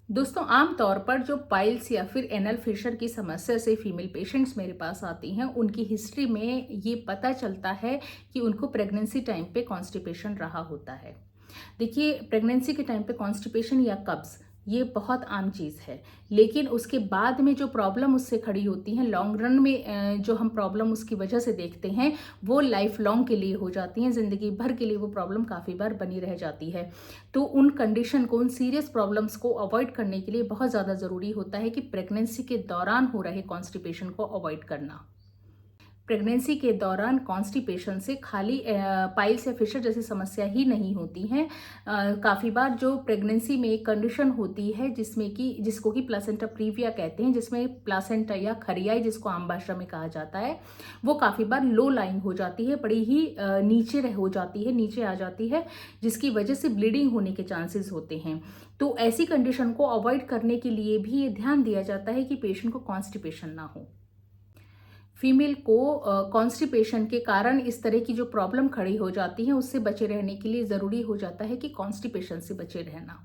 दोस्तों, आम तौर पर जो पाइल्स या फिर एनल फिशर की समस्या से फीमेल पेशेंट्स मेरे पास आती हैं, उनकी हिस्ट्री में ये पता चलता है कि उनको प्रेगनेंसी टाइम पे कॉन्स्टिपेशन रहा होता है। देखिए, प्रेगनेंसी के टाइम पे कॉन्स्टिपेशन या कब्ज ये बहुत आम चीज़ है, लेकिन उसके बाद में जो प्रॉब्लम उससे खड़ी होती हैं लॉन्ग रन में, जो हम प्रॉब्लम उसकी वजह से देखते हैं वो लाइफ लॉन्ग के लिए हो जाती हैं, ज़िंदगी भर के लिए वो प्रॉब्लम काफ़ी बार बनी रह जाती है। तो उन कंडीशन को, उन सीरियस प्रॉब्लम्स को अवॉइड करने के लिए बहुत ज़्यादा ज़रूरी होता है कि प्रेगनेंसी के दौरान हो रहे कॉन्स्टिपेशन को अवॉइड करना। प्रेगनेंसी के दौरान कॉन्स्टिपेशन से खाली पाइल्स या फिशर जैसी समस्या ही नहीं होती हैं। काफ़ी बार जो प्रेगनेंसी में एक कंडीशन होती है जिसको कि प्लासेंटा प्रीविया कहते हैं, जिसमें प्लासेंटा या खरियाई जिसको आम भाषा में कहा जाता है, वो काफ़ी बार लो लाइंग हो जाती है, बड़ी ही नीचे हो जाती है, नीचे आ जाती है, जिसकी वजह से ब्लीडिंग होने के चांसेस होते हैं। तो ऐसी कंडीशन को अवॉइड करने के लिए भी ये ध्यान दिया जाता है कि पेशेंट को कॉन्स्टिपेशन ना हो। फीमेल को कॉन्स्टिपेशन के कारण इस तरह की जो प्रॉब्लम खड़ी हो जाती है उससे बचे रहने के लिए ज़रूरी हो जाता है कि कॉन्स्टिपेशन से बचे रहना।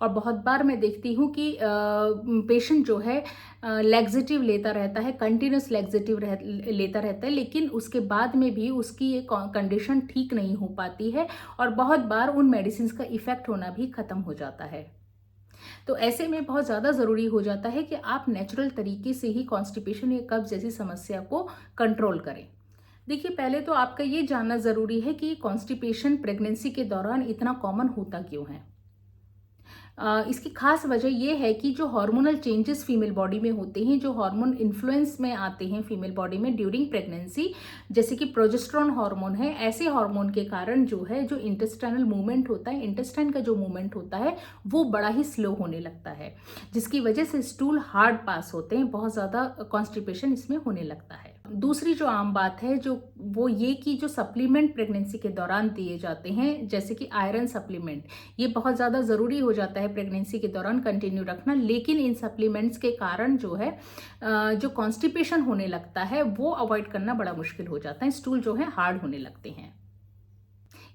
और बहुत बार मैं देखती हूँ कि पेशेंट जो है लैक्सेटिव लेता रहता है, कंटिन्यूस लैक्सेटिव लेता रहता है, लेकिन उसके बाद में भी उसकी ये कंडीशन ठीक नहीं हो पाती है और बहुत बार उन मेडिसिन का इफ़ेक्ट होना भी ख़त्म हो जाता है। तो ऐसे में बहुत ज़्यादा ज़रूरी हो जाता है कि आप नेचुरल तरीके से ही कॉन्स्टिपेशन या कब्ज जैसी समस्या को कंट्रोल करें। देखिए, पहले तो आपका ये जानना ज़रूरी है कि कॉन्स्टिपेशन प्रेगनेंसी के दौरान इतना कॉमन होता क्यों है। इसकी खास वजह यह है कि जो हार्मोनल चेंजेस फीमेल बॉडी में होते हैं, जो हार्मोन इन्फ्लुएंस में आते हैं फीमेल बॉडी में ड्यूरिंग प्रेगनेंसी, जैसे कि प्रोजेस्टेरोन हार्मोन है, ऐसे हार्मोन के कारण जो है जो इंटेस्टाइनल मूवमेंट होता है, इंटेस्टाइन का जो मूवमेंट होता है वो बड़ा ही स्लो होने लगता है, जिसकी वजह से स्टूल हार्ड पास होते हैं, बहुत ज़्यादा कॉन्स्टिपेशन इसमें होने लगता है। दूसरी जो आम बात है जो वो ये कि जो सप्लीमेंट प्रेगनेंसी के दौरान दिए जाते हैं, जैसे कि आयरन सप्लीमेंट, ये बहुत ज़्यादा ज़रूरी हो जाता है प्रेगनेंसी के दौरान कंटिन्यू रखना, लेकिन इन सप्लीमेंट्स के कारण जो है जो कॉन्स्टिपेशन होने लगता है वो अवॉइड करना बड़ा मुश्किल हो जाता है, स्टूल जो है हार्ड होने लगते हैं।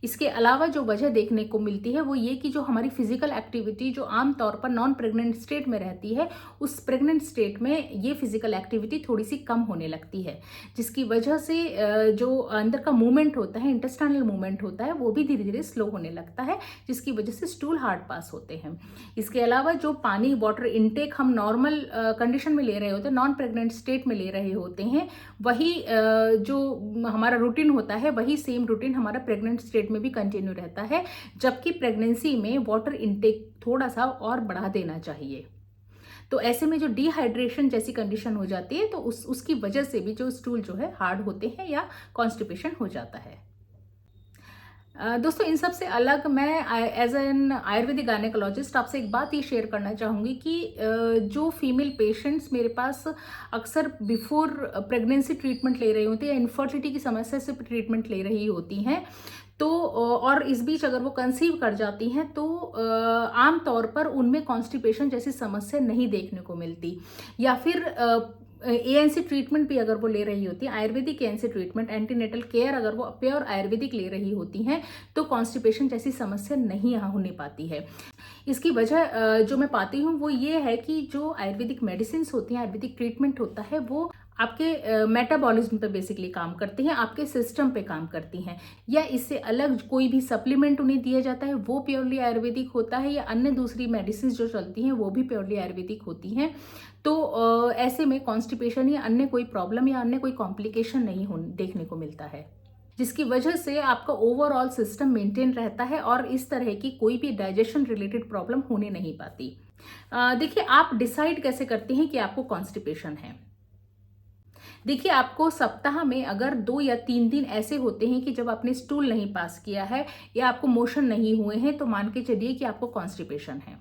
इसके अलावा जो वजह देखने को मिलती है वो ये कि जो हमारी फिजिकल एक्टिविटी जो आम तौर पर नॉन प्रेग्नेंट स्टेट में रहती है, उस प्रेग्नेंट स्टेट में ये फिजिकल एक्टिविटी थोड़ी सी कम होने लगती है, जिसकी वजह से जो अंदर का मूवमेंट होता है, इंटेस्टाइनल मूवमेंट होता है, वो भी धीरे धीरे स्लो होने लगता है, जिसकी वजह से स्टूल हार्ड पास होते हैं। इसके अलावा जो पानी वाटर इनटेक हम नॉर्मल कंडीशन में ले रहे होते हैं, नॉन प्रेग्नेंट स्टेट में ले रहे होते हैं, वही जो हमारा रूटीन होता है वही सेम रूटीन हमारा प्रेग्नेंट स्टेट में भी कंटिन्यू रहता है, जबकि प्रेगनेंसी में वाटर इनटेक थोड़ा सा और बढ़ा देना चाहिए। तो ऐसे में जो डिहाइड्रेशन जैसी कंडीशन हो जाती है तो उसकी वजह से भी जो स्टूल जो है हार्ड होते हैं या कॉन्स्टिपेशन हो जाता है। दोस्तों, इन सब से अलग मैं एज एन आयुर्वेदिक गायनेकोलॉजिस्ट आपसे एक बात ये शेयर करना चाहूँगी कि जो फीमेल पेशेंट्स मेरे पास अक्सर बिफोर प्रेगनेंसी ट्रीटमेंट ले रही होती है या इनफर्टिलिटी की समस्या से ट्रीटमेंट ले रही होती हैं, तो और इस बीच अगर वो कंसीव कर जाती हैं तो आम तौर पर उनमें कॉन्स्टिपेशन जैसी समस्या नहीं देखने को मिलती, या फिर एएनसी ट्रीटमेंट भी अगर वो ले रही होती है, Ayurvedic ANC treatment, antenatal care अगर वो प्योर आयुर्वेदिक ले रही होती हैं, तो कॉन्स्टिपेशन जैसी समस्या नहीं यहाँ होने पाती है। इसकी वजह जो मैं पाती हूँ वो ये है कि जो आयुर्वेदिक मेडिसिन होती हैं, आयुर्वेदिक ट्रीटमेंट होता है, वो आपके मेटाबॉलिज्म पे बेसिकली काम करती हैं, आपके सिस्टम पे काम करती हैं, या इससे अलग कोई भी सप्लीमेंट उन्हें दिया जाता है वो प्योरली आयुर्वेदिक होता है, या अन्य दूसरी मेडिसिन जो चलती हैं वो भी प्योरली आयुर्वेदिक होती हैं। तो ऐसे में कॉन्स्टिपेशन या अन्य कोई प्रॉब्लम या अन्य कोई कॉम्प्लिकेशन नहीं देखने को मिलता है, जिसकी वजह से आपका ओवरऑल सिस्टम मेंटेन रहता है और इस तरह की कोई भी डाइजेशन रिलेटेड प्रॉब्लम होने नहीं पाती। देखिए, आप डिसाइड कैसे करते हैं कि आपको कॉन्स्टिपेशन है। देखिए, आपको सप्ताह में अगर 2 या 3 दिन ऐसे होते हैं कि जब आपने स्टूल नहीं पास किया है या आपको मोशन नहीं हुए हैं, तो मान के चलिए कि आपको कॉन्स्टिपेशन है,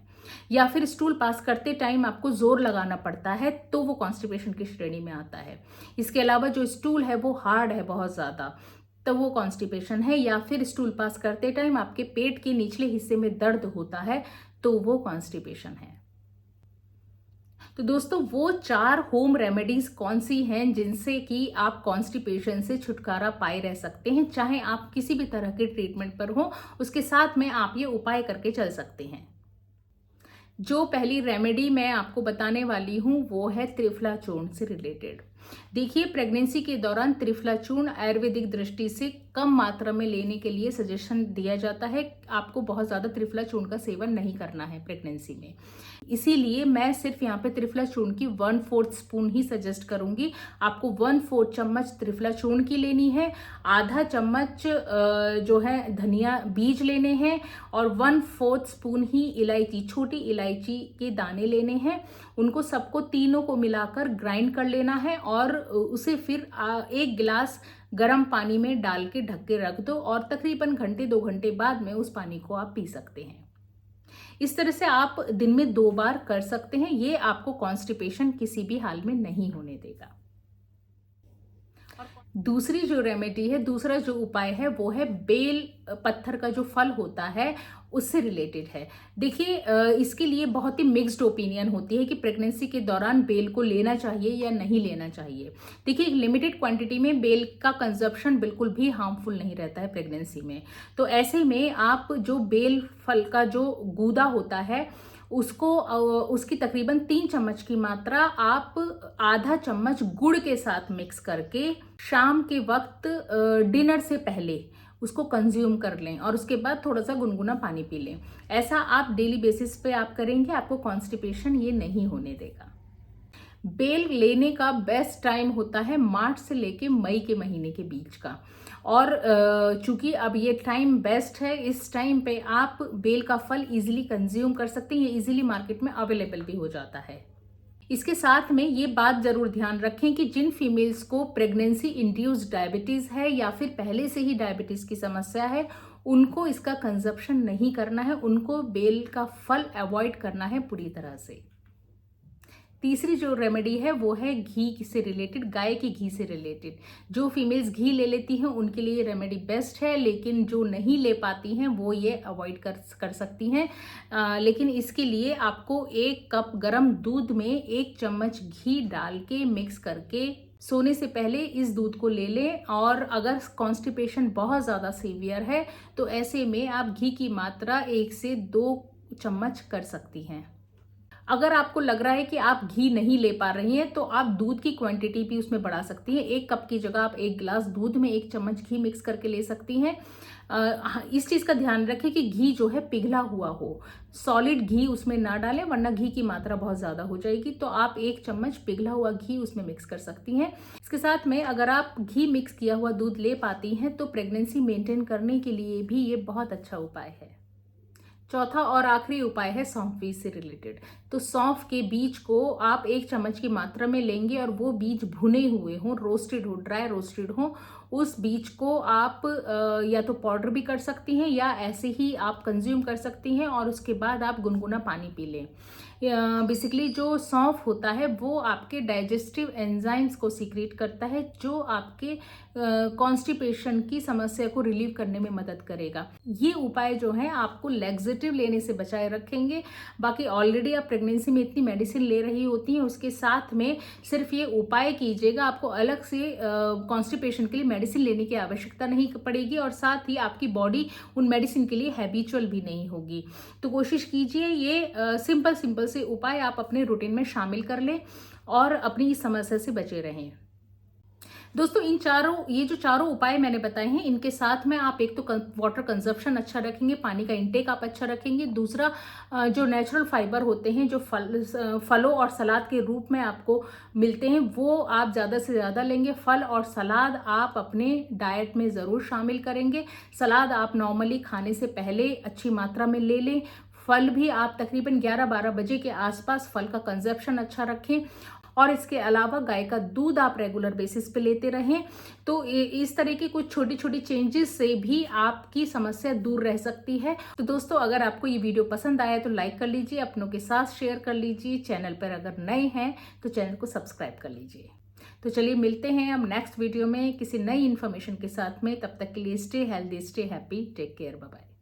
या फिर स्टूल पास करते टाइम आपको जोर लगाना पड़ता है, तो वो कॉन्स्टिपेशन की श्रेणी में आता है। इसके अलावा जो स्टूल है वो हार्ड है बहुत ज़्यादा, तो वो कॉन्स्टिपेशन है, या फिर स्टूल पास करते टाइम आपके पेट के निचले हिस्से में दर्द होता है, तो वो कॉन्स्टिपेशन है। तो दोस्तों, वो 4 होम रेमेडीज कौन सी हैं जिनसे कि आप कॉन्स्टिपेशन से छुटकारा पाए रह सकते हैं, चाहे आप किसी भी तरह के ट्रीटमेंट पर हो, उसके साथ में आप ये उपाय करके चल सकते हैं। जो पहली रेमेडी मैं आपको बताने वाली हूँ वो है त्रिफला चूर्ण से रिलेटेड। देखिए, प्रेगनेंसी के दौरान त्रिफला चूर्ण आयुर्वेदिक दृष्टि से कम मात्रा में लेने के लिए सजेशन दिया जाता है। आपको बहुत ज़्यादा त्रिफला चूर्ण का सेवन नहीं करना है प्रेगनेंसी में, इसीलिए मैं सिर्फ यहाँ पे त्रिफला चूर्ण की 1/4 स्पून ही सजेस्ट करूंगी। आपको 1/4 चम्मच त्रिफला चूर्ण की लेनी है, आधा चम्मच जो है धनिया बीज लेने हैं और 1/4 स्पून ही इलायची, छोटी इलायची के दाने लेने हैं। उनको सबको तीनों को मिलाकर ग्राइंड कर लेना है और उसे फिर 1 गिलास गर्म पानी में डाल के ढक के रख दो और तकरीबन घंटे 2 घंटे बाद में उस पानी को आप पी सकते हैं। इस तरह से आप दिन में 2 बार कर सकते हैं। ये आपको कॉन्स्टिपेशन किसी भी हाल में नहीं होने देगा। दूसरी जो रेमेडी है, दूसरा जो उपाय है वो है बेल पत्थर का जो फल होता है उससे रिलेटेड है। देखिए, इसके लिए बहुत ही मिक्स्ड ओपिनियन होती है कि प्रेगनेंसी के दौरान बेल को लेना चाहिए या नहीं लेना चाहिए। देखिए, लिमिटेड क्वांटिटी में बेल का कंजप्शन बिल्कुल भी हार्मफुल नहीं रहता है प्रेगनेंसी में। तो ऐसे में आप जो बेल फल का जो गूदा होता है उसको उसकी तकरीबन 3 चम्मच की मात्रा आप आधा चम्मच गुड़ के साथ मिक्स करके शाम के वक्त डिनर से पहले उसको कंज्यूम कर लें और उसके बाद थोड़ा सा गुनगुना पानी पी लें। ऐसा आप डेली बेसिस पे आप करेंगे, आपको कॉन्स्टिपेशन ये नहीं होने देगा। बेल लेने का बेस्ट टाइम होता है मार्च से लेके मई के महीने के बीच का, और चूंकि अब ये टाइम बेस्ट है, इस टाइम पे आप बेल का फल इजीली कंज्यूम कर सकते हैं। ये इजीली मार्केट में अवेलेबल भी हो जाता है। इसके साथ में ये बात जरूर ध्यान रखें कि जिन फीमेल्स को प्रेगनेंसी इंड्यूस्ड डायबिटीज है या फिर पहले से ही डायबिटीज की समस्या है, उनको इसका कंजप्शन नहीं करना है, उनको बेल का फल अवॉइड करना है पूरी तरह से। तीसरी जो रेमेडी है वो है घी से रिलेटेड, गाय के घी से रिलेटेड। जो फीमेल्स घी ले लेती हैं उनके लिए रेमेडी बेस्ट है, लेकिन जो नहीं ले पाती हैं वो ये अवॉइड कर सकती हैं। लेकिन इसके लिए आपको 1 कप गर्म दूध में 1 चम्मच घी डाल के मिक्स करके सोने से पहले इस दूध को ले लें। और अगर कॉन्स्टिपेशन बहुत ज़्यादा सीवियर है तो ऐसे में आप घी की मात्रा 1 से 2 चम्मच कर सकती हैं। अगर आपको लग रहा है कि आप घी नहीं ले पा रही हैं तो आप दूध की क्वांटिटी भी उसमें बढ़ा सकती हैं। 1 कप की जगह आप 1 गिलास दूध में 1 चम्मच घी मिक्स करके ले सकती हैं। इस चीज़ का ध्यान रखें कि घी जो है पिघला हुआ हो, सॉलिड घी उसमें ना डालें वरना घी की मात्रा बहुत ज़्यादा हो जाएगी। तो आप 1 चम्मच पिघला हुआ घी उसमें मिक्स कर सकती हैं। इसके साथ में अगर आप घी मिक्स किया हुआ दूध ले पाती हैं तो प्रेगनेंसी मेंटेन करने के लिए भी ये बहुत अच्छा उपाय है। चौथा और आखिरी उपाय है सौंफ बीज से रिलेटेड। तो सौंफ के बीज को आप 1 चम्मच की मात्रा में लेंगे और वो बीज भुने हुए हों, रोस्टेड हो, ड्राई रोस्टेड हो। उस बीज को आप या तो पाउडर भी कर सकती हैं या ऐसे ही आप कंज्यूम कर सकती हैं और उसके बाद आप गुनगुना पानी पी लें। बेसिकली जो सौंफ होता है वो आपके डाइजेस्टिव एंजाइम्स को सीक्रेट करता है जो आपके कॉन्स्टिपेशन की समस्या को रिलीव करने में मदद करेगा। ये उपाय जो है आपको लैक्सेटिव लेने से बचाए रखेंगे। बाकी ऑलरेडी आप प्रेगनेंसी में इतनी मेडिसिन ले रही होती हैं, उसके साथ में सिर्फ ये उपाय कीजिएगा, आपको अलग से कॉन्स्टिपेशन के लिए मेडिसिन लेने की आवश्यकता नहीं पड़ेगी और साथ ही आपकी बॉडी उन मेडिसिन के लिए हैबिचुअल भी नहीं होगी। तो कोशिश कीजिए ये सिंपल से उपाय आप अपने रूटीन में शामिल कर लें और अपनी इस समस्या से बचे रहें। दोस्तों, ये जो चारों उपाय मैंने बताए हैं, इनके साथ में आप एक तो वाटर कंजप्शन अच्छा रखेंगे, पानी का इंटेक आप अच्छा रखेंगे। दूसरा, जो नेचुरल फाइबर होते हैं जो फलों और सलाद के रूप में आपको मिलते हैं वो आप ज़्यादा से ज़्यादा लेंगे। फल और सलाद आप अपने डाइट में ज़रूर शामिल करेंगे। सलाद आप नॉर्मली खाने से पहले अच्छी मात्रा में ले लें। फल भी आप तकरीबन 11-12 बजे के आसपास फल का कंजप्शन अच्छा रखें और इसके अलावा गाय का दूध आप रेगुलर बेसिस पे लेते रहें। तो इस तरह की कुछ छोटी छोटी चेंजेस से भी आपकी समस्या दूर रह सकती है। तो दोस्तों, अगर आपको ये वीडियो पसंद आया तो लाइक कर लीजिए, अपनों के साथ शेयर कर लीजिए। चैनल पर अगर नए हैं तो चैनल को सब्सक्राइब कर लीजिए। तो चलिए मिलते हैं अब नेक्स्ट वीडियो में किसी नई इन्फॉर्मेशन के साथ में। तब तक के लिए stay healthy, stay happy, take care, bye bye.